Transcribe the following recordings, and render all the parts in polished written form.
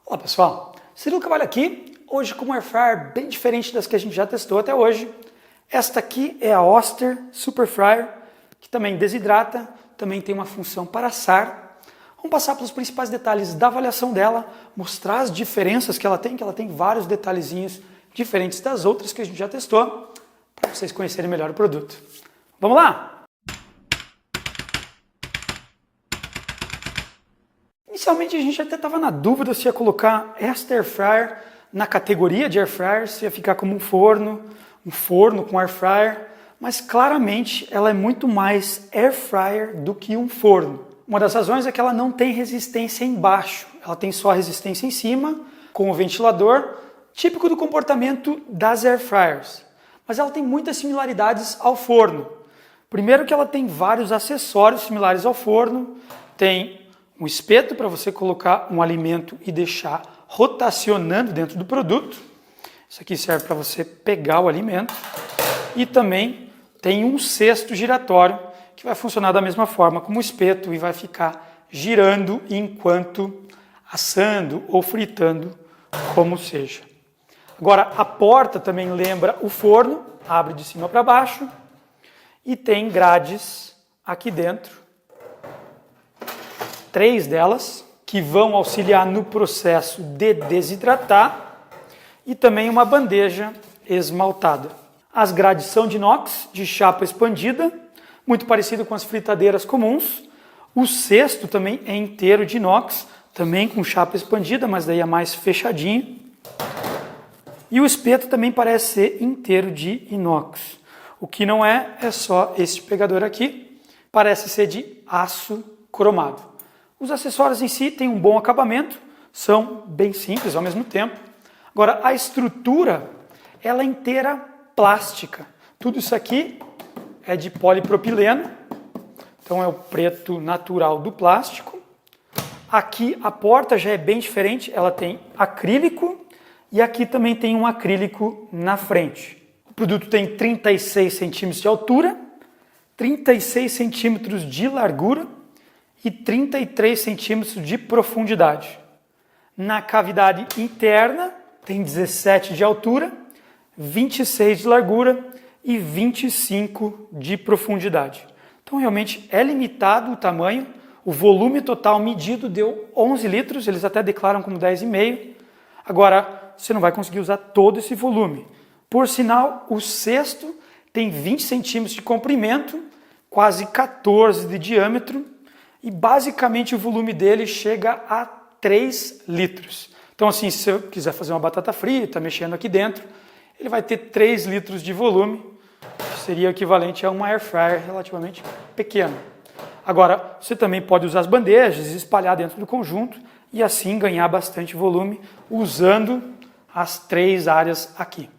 Olá pessoal, Cirilo Carvalho aqui, hoje com uma Air Fryer bem diferente das que a gente já testou até hoje. Esta aqui é a Oster Super Fryer, que também desidrata, também tem uma função para assar. Vamos passar pelos principais detalhes da avaliação dela, mostrar as diferenças que ela tem vários detalhezinhos diferentes das outras que a gente já testou, para vocês conhecerem melhor o produto. Vamos lá? Inicialmente a gente até estava na dúvida se ia colocar esta Air Fryer na categoria de Air Fryer, se ia ficar como um forno com Air Fryer, mas claramente ela é muito mais Air Fryer do que um forno. Uma das razões é que ela não tem resistência embaixo, ela tem só resistência em cima, com o ventilador, típico do comportamento das Air Fryers. Mas ela tem muitas similaridades ao forno. Primeiro que ela tem vários acessórios similares ao forno, tem um espeto para você colocar um alimento e deixar rotacionando dentro do produto. Isso aqui serve para você pegar o alimento. E também tem um cesto giratório que vai funcionar da mesma forma como o espeto e vai ficar girando enquanto assando ou fritando, como seja. Agora, a porta também lembra o forno, abre de cima para baixo e tem grades aqui dentro. 3 delas, que vão auxiliar no processo de desidratar, e também uma bandeja esmaltada. As grades são de inox, de chapa expandida, muito parecido com as fritadeiras comuns. O cesto também é inteiro de inox, também com chapa expandida, mas daí é mais fechadinho. E o espeto também parece ser inteiro de inox. O que não é só este pegador aqui, parece ser de aço cromado. Os acessórios em si têm um bom acabamento, são bem simples ao mesmo tempo. Agora, a estrutura, ela é inteira plástica. Tudo isso aqui é de polipropileno, então é o preto natural do plástico. Aqui a porta já é bem diferente, ela tem acrílico e aqui também tem um acrílico na frente. O produto tem 36 centímetros de altura, 36 centímetros de largura, e 33 centímetros de profundidade. Na cavidade interna tem 17 de altura, 26 de largura e 25 de profundidade. Então realmente é limitado o tamanho, o volume total medido deu 11 litros, eles até declaram como 10,5. Agora você não vai conseguir usar todo esse volume. Por sinal, o cesto tem 20 centímetros de comprimento, quase 14 de diâmetro, e basicamente o volume dele chega a 3 litros. Então assim, se eu quiser fazer uma batata frita, mexendo aqui dentro, ele vai ter 3 litros de volume, que seria equivalente a uma Air Fryer relativamente pequena. Agora, você também pode usar as bandejas e espalhar dentro do conjunto e assim ganhar bastante volume usando as 3 áreas aqui.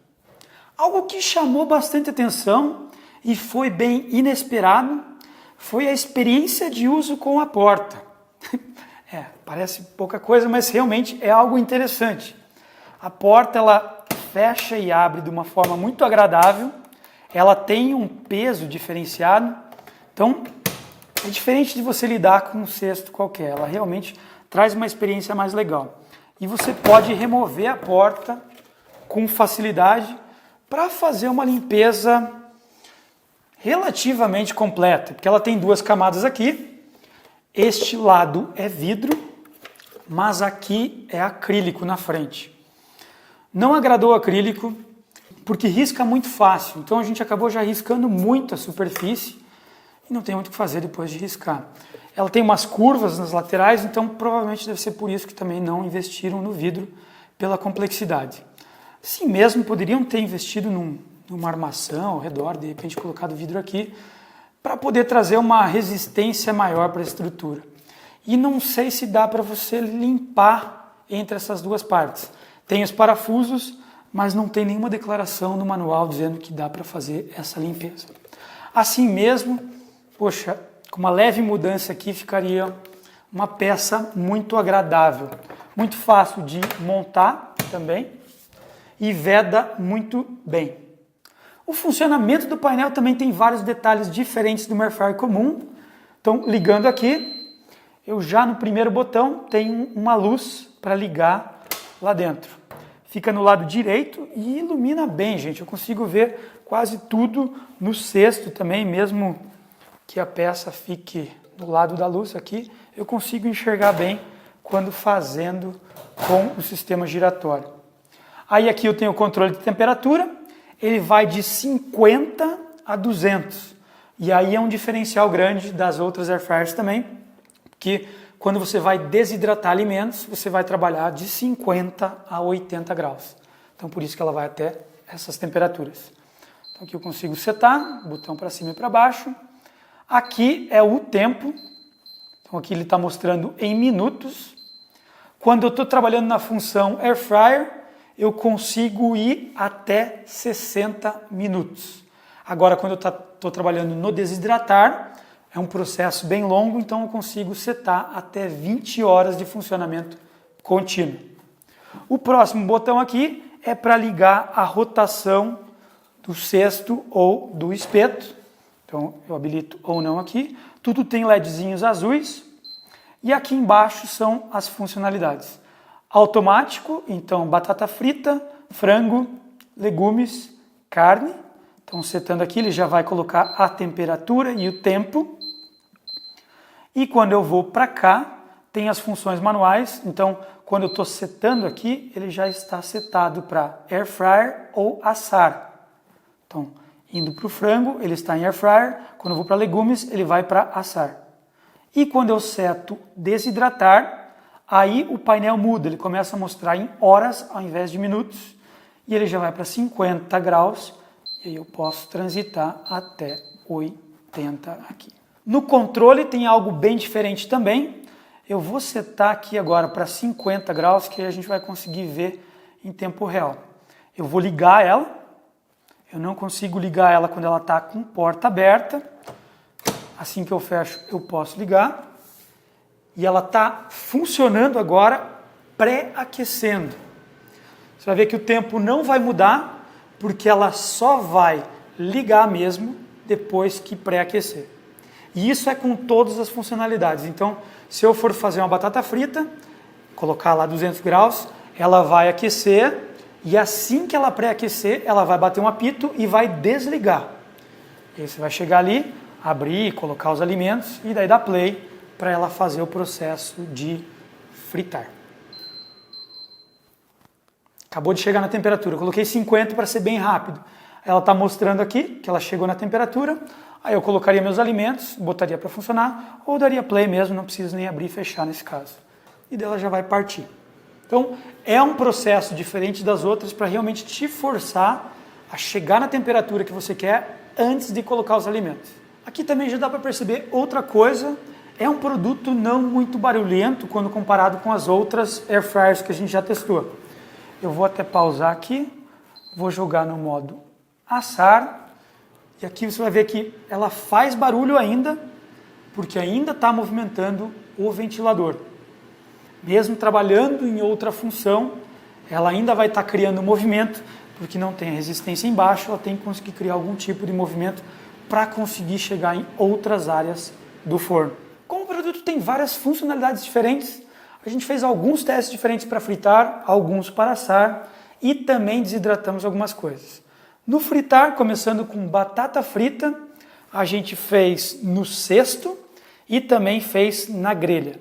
Algo que chamou bastante atenção e foi bem inesperado foi a experiência de uso com a porta. Parece pouca coisa, mas realmente é algo interessante. A porta ela fecha e abre de uma forma muito agradável, ela tem um peso diferenciado, então é diferente de você lidar com um cesto qualquer, ela realmente traz uma experiência mais legal. E você pode remover a porta com facilidade para fazer uma limpeza relativamente completa, porque ela tem 2 camadas aqui. Este lado é vidro, mas aqui é acrílico na frente. Não agradou o acrílico, porque risca muito fácil, então a gente acabou já riscando muito a superfície e não tem muito o que fazer depois de riscar. Ela tem umas curvas nas laterais, então provavelmente deve ser por isso que também não investiram no vidro, pela complexidade. Assim mesmo, poderiam ter investido numa armação ao redor, de repente colocado vidro aqui, para poder trazer uma resistência maior para a estrutura. E não sei se dá para você limpar entre essas 2 partes. Tem os parafusos, mas não tem nenhuma declaração no manual dizendo que dá para fazer essa limpeza. Assim mesmo, poxa, com uma leve mudança aqui ficaria uma peça muito agradável, muito fácil de montar também e veda muito bem. O funcionamento do painel também tem vários detalhes diferentes do Air Fryer comum. Então, ligando aqui, eu já no primeiro botão tenho uma luz para ligar lá dentro. Fica no lado direito e ilumina bem, gente. Eu consigo ver quase tudo no cesto também, mesmo que a peça fique do lado da luz aqui, eu consigo enxergar bem quando fazendo com o sistema giratório. Aí aqui eu tenho o controle de temperatura, ele vai de 50 a 200. E aí é um diferencial grande das outras air fryers também, porque quando você vai desidratar alimentos, você vai trabalhar de 50 a 80 graus. Então por isso que ela vai até essas temperaturas. Então aqui eu consigo setar, botão para cima e para baixo. Aqui é o tempo, então aqui ele está mostrando em minutos. Quando eu estou trabalhando na função Air Fryer, eu consigo ir até 60 minutos. Agora, quando eu estou trabalhando no desidratar, é um processo bem longo, então eu consigo setar até 20 horas de funcionamento contínuo. O próximo botão aqui é para ligar a rotação do cesto ou do espeto. Então, eu habilito ou não aqui. Tudo tem LEDzinhos azuis. E aqui embaixo são as funcionalidades. Automático, então batata frita, frango, legumes, carne. Então, setando aqui, ele já vai colocar a temperatura e o tempo. E quando eu vou para cá, tem as funções manuais. Então, quando eu estou setando aqui, ele já está setado para Air Fryer ou assar. Então, indo para o frango, ele está em Air Fryer. Quando eu vou para legumes, ele vai para assar. E quando eu seto desidratar, aí o painel muda. Ele começa a mostrar em horas ao invés de minutos. E ele já vai para 50 graus. E aí eu posso transitar até 80 aqui. No controle tem algo bem diferente também. Eu vou setar aqui agora para 50 graus, que aí a gente vai conseguir ver em tempo real. Eu vou ligar ela. Eu não consigo ligar ela quando ela está com porta aberta. Assim que eu fecho, eu posso ligar. E ela está funcionando agora, pré-aquecendo. Você vai ver que o tempo não vai mudar, porque ela só vai ligar mesmo depois que pré-aquecer. E isso é com todas as funcionalidades. Então, se eu for fazer uma batata frita, colocar lá 200 graus, ela vai aquecer. E assim que ela pré-aquecer, ela vai bater um apito e vai desligar. E aí você vai chegar ali, abrir, colocar os alimentos e daí dar play para ela fazer o processo de fritar. Acabou de chegar na temperatura. Eu coloquei 50 para ser bem rápido. Ela está mostrando aqui que ela chegou na temperatura. Aí eu colocaria meus alimentos, botaria para funcionar ou daria play mesmo, não preciso nem abrir e fechar nesse caso. E dela já vai partir. Então, é um processo diferente das outras para realmente te forçar a chegar na temperatura que você quer antes de colocar os alimentos. Aqui também já dá para perceber outra coisa, é um produto não muito barulhento quando comparado com as outras air fryers que a gente já testou. Eu vou até pausar aqui, vou jogar no modo assar, e aqui você vai ver que ela faz barulho ainda, porque ainda está movimentando o ventilador. Mesmo trabalhando em outra função, ela ainda vai estar criando movimento, porque não tem resistência embaixo, ela tem que conseguir criar algum tipo de movimento para conseguir chegar em outras áreas do forno. Como o produto tem várias funcionalidades diferentes, a gente fez alguns testes diferentes para fritar, alguns para assar e também desidratamos algumas coisas. No fritar, começando com batata frita, a gente fez no cesto e também fez na grelha.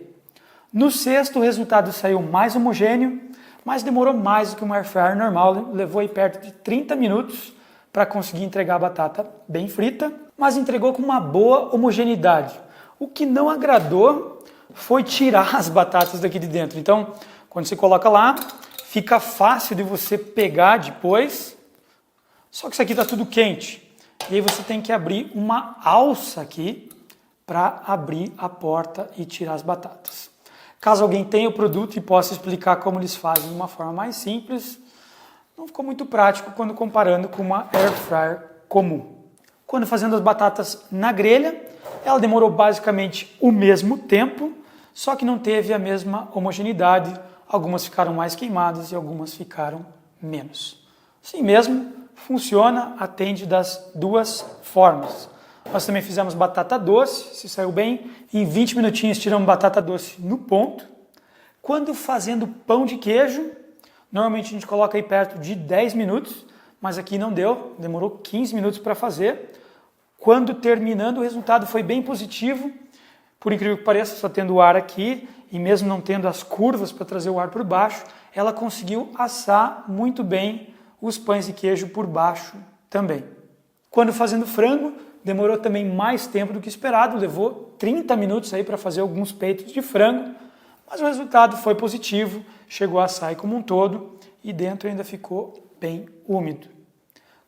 No cesto, o resultado saiu mais homogêneo, mas demorou mais do que uma air fryer normal, levou aí perto de 30 minutos para conseguir entregar a batata bem frita, mas entregou com uma boa homogeneidade. O que não agradou foi tirar as batatas daqui de dentro. Então, quando você coloca lá, fica fácil de você pegar depois, só que isso aqui está tudo quente. E aí você tem que abrir uma alça aqui para abrir a porta e tirar as batatas. Caso alguém tenha o produto e possa explicar como eles fazem de uma forma mais simples, não ficou muito prático quando comparando com uma air fryer comum. Quando fazendo as batatas na grelha, ela demorou basicamente o mesmo tempo, só que não teve a mesma homogeneidade. Algumas ficaram mais queimadas e algumas ficaram menos. Assim mesmo, funciona, atende das duas formas. Nós também fizemos batata doce, se saiu bem. Em 20 minutinhos tiramos batata doce no ponto. Quando fazendo pão de queijo, Normalmente a gente coloca aí perto de 10 minutos, mas aqui não deu, demorou 15 minutos para fazer. Quando terminando, o resultado foi bem positivo. Por incrível que pareça, só tendo o ar aqui, e mesmo não tendo as curvas para trazer o ar por baixo, ela conseguiu assar muito bem os pães de queijo por baixo também. Quando fazendo frango, demorou também mais tempo do que esperado, levou 30 minutos aí para fazer alguns peitos de frango, mas o resultado foi positivo, chegou a assar como um todo e dentro ainda ficou bem úmido.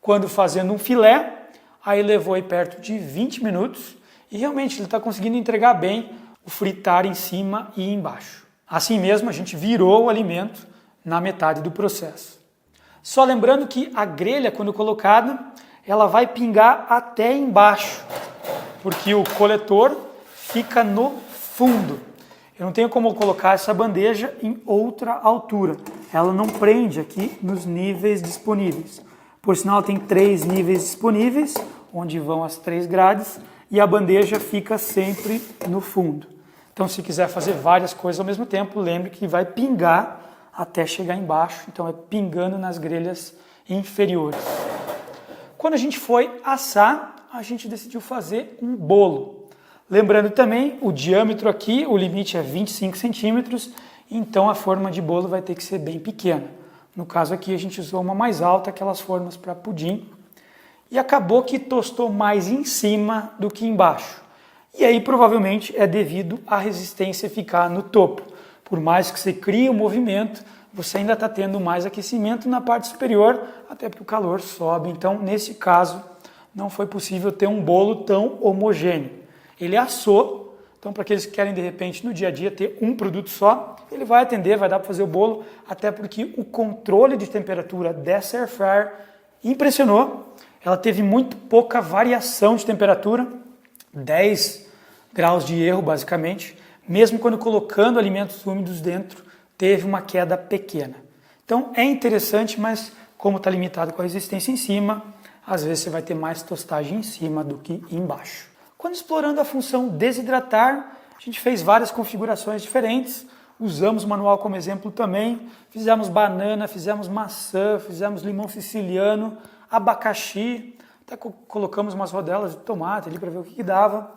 Quando fazendo um filé, aí levou aí perto de 20 minutos e realmente ele está conseguindo entregar bem o fritar em cima e embaixo. Assim mesmo, a gente virou o alimento na metade do processo. Só lembrando que a grelha, quando colocada, ela vai pingar até embaixo, porque o coletor fica no fundo. Eu não tenho como colocar essa bandeja em outra altura. Ela não prende aqui nos níveis disponíveis. Por sinal, ela tem 3 níveis disponíveis, onde vão as 3 grades, e a bandeja fica sempre no fundo. Então, se quiser fazer várias coisas ao mesmo tempo, lembre que vai pingar até chegar embaixo. Então, é pingando nas grelhas inferiores. Quando a gente foi assar, a gente decidiu fazer um bolo. Lembrando também, o diâmetro aqui, o limite é 25 centímetros, então a forma de bolo vai ter que ser bem pequena. No caso aqui, a gente usou uma mais alta, aquelas formas para pudim, e acabou que tostou mais em cima do que embaixo. E aí, provavelmente, é devido à resistência ficar no topo. Por mais que você crie um movimento, você ainda está tendo mais aquecimento na parte superior, até porque o calor sobe. Então, nesse caso, não foi possível ter um bolo tão homogêneo. Ele assou, então para aqueles que querem, de repente, no dia a dia, ter um produto só, ele vai atender, vai dar para fazer o bolo, até porque o controle de temperatura dessa Air Fryer impressionou. Ela teve muito pouca variação de temperatura, 10 graus de erro, basicamente. Mesmo quando colocando alimentos úmidos dentro, teve uma queda pequena. Então é interessante, mas como está limitado com a resistência em cima, às vezes você vai ter mais tostagem em cima do que embaixo. Quando explorando a função desidratar, a gente fez várias configurações diferentes, usamos o manual como exemplo também, fizemos banana, fizemos maçã, fizemos limão siciliano, abacaxi, até colocamos umas rodelas de tomate ali para ver o que dava.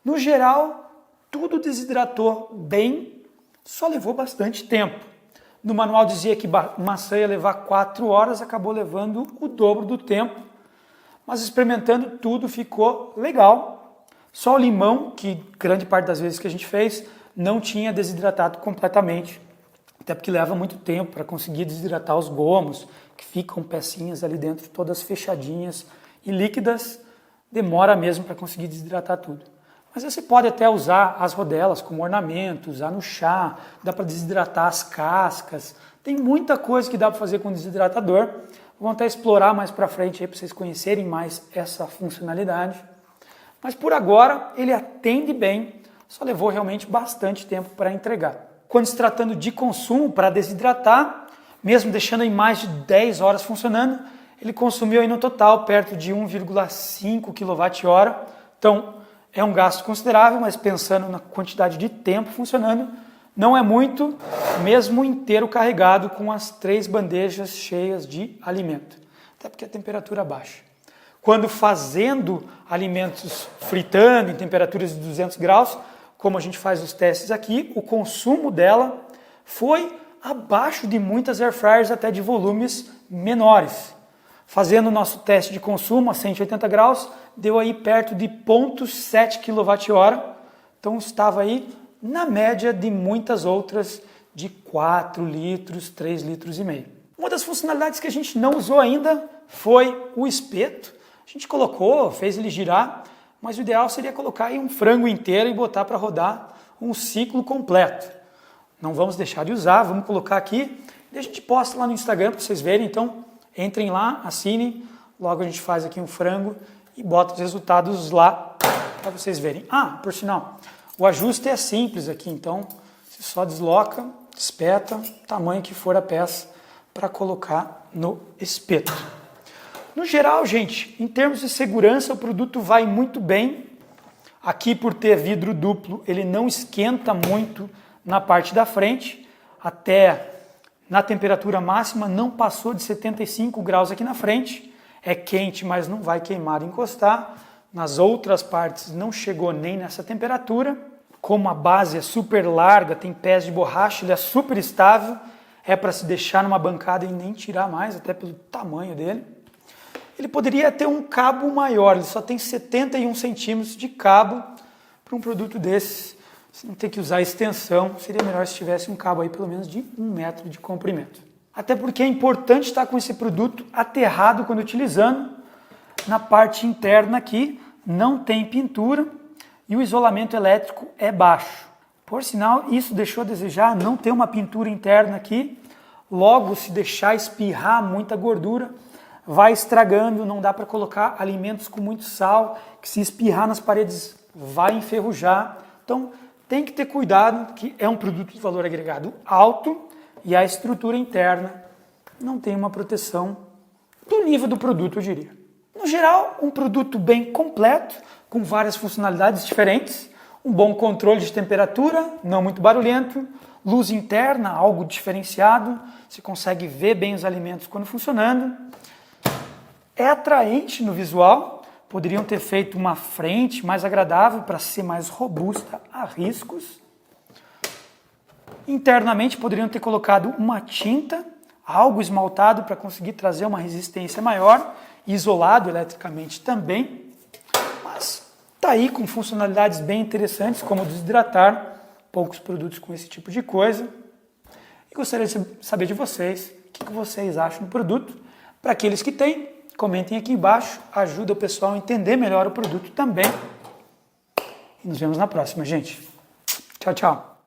No geral, tudo desidratou bem, só levou bastante tempo. No manual dizia que maçã ia levar 4 horas, acabou levando o dobro do tempo, mas experimentando tudo ficou legal. Só o limão, que grande parte das vezes que a gente fez, não tinha desidratado completamente, até porque leva muito tempo para conseguir desidratar os gomos, que ficam pecinhas ali dentro, todas fechadinhas e líquidas, demora mesmo para conseguir desidratar tudo. Mas você pode até usar as rodelas como ornamento, usar no chá, dá para desidratar as cascas, tem muita coisa que dá para fazer com desidratador. Vamos até explorar mais para frente para vocês conhecerem mais essa funcionalidade. Mas por agora ele atende bem, só levou realmente bastante tempo para entregar. Quando se tratando de consumo para desidratar, mesmo deixando em mais de 10 horas funcionando, ele consumiu aí no total perto de 1,5 kWh. Então é um gasto considerável, mas pensando na quantidade de tempo funcionando, não é muito, mesmo inteiro carregado com as 3 bandejas cheias de alimento, até porque a temperatura baixa. Quando fazendo alimentos fritando em temperaturas de 200 graus, como a gente faz os testes aqui, o consumo dela foi abaixo de muitas air fryers, até de volumes menores. Fazendo o nosso teste de consumo a 180 graus, deu aí perto de 0,7 kWh, então estava aí na média de muitas outras de 4 litros, 3 litros e meio. Uma das funcionalidades que a gente não usou ainda foi o espeto. A gente colocou, fez ele girar, mas o ideal seria colocar aí um frango inteiro e botar para rodar um ciclo completo. Não vamos deixar de usar, vamos colocar aqui e a gente posta lá no Instagram para vocês verem. Então entrem lá, assinem, logo a gente faz aqui um frango e bota os resultados lá para vocês verem. Ah, por sinal, o ajuste é simples aqui, então você só desloca, espeta, tamanho que for a peça para colocar no espeto. No geral, gente, em termos de segurança, o produto vai muito bem. Aqui, por ter vidro duplo, ele não esquenta muito na parte da frente, até na temperatura máxima, não passou de 75 graus aqui na frente. É quente, mas não vai queimar e encostar. Nas outras partes não chegou nem nessa temperatura. Como a base é super larga, tem pés de borracha, ele é super estável. É para se deixar numa bancada e nem tirar mais, até pelo tamanho dele. Ele poderia ter um cabo maior, ele só tem 71 centímetros de cabo para um produto desses. Você não tem que usar extensão, seria melhor se tivesse um cabo aí pelo menos de 1 metro de comprimento. Até porque é importante estar com esse produto aterrado quando utilizando. Na parte interna aqui não tem pintura e o isolamento elétrico é baixo. Por sinal, isso deixou a desejar, não ter uma pintura interna aqui. Logo, se deixar espirrar muita gordura, vai estragando, não dá para colocar alimentos com muito sal, que se espirrar nas paredes vai enferrujar. Então, tem que ter cuidado, que é um produto de valor agregado alto e a estrutura interna não tem uma proteção do nível do produto, eu diria. No geral, um produto bem completo, com várias funcionalidades diferentes, um bom controle de temperatura, não muito barulhento, luz interna, algo diferenciado, você consegue ver bem os alimentos quando funcionando. É atraente no visual, poderiam ter feito uma frente mais agradável para ser mais robusta a riscos. Internamente poderiam ter colocado uma tinta, algo esmaltado para conseguir trazer uma resistência maior, isolado eletricamente também, mas está aí com funcionalidades bem interessantes, como desidratar, poucos produtos com esse tipo de coisa. E gostaria de saber de vocês, o que vocês acham do produto. Para aqueles que têm, comentem aqui embaixo, ajuda o pessoal a entender melhor o produto também. E nos vemos na próxima, gente. Tchau, tchau.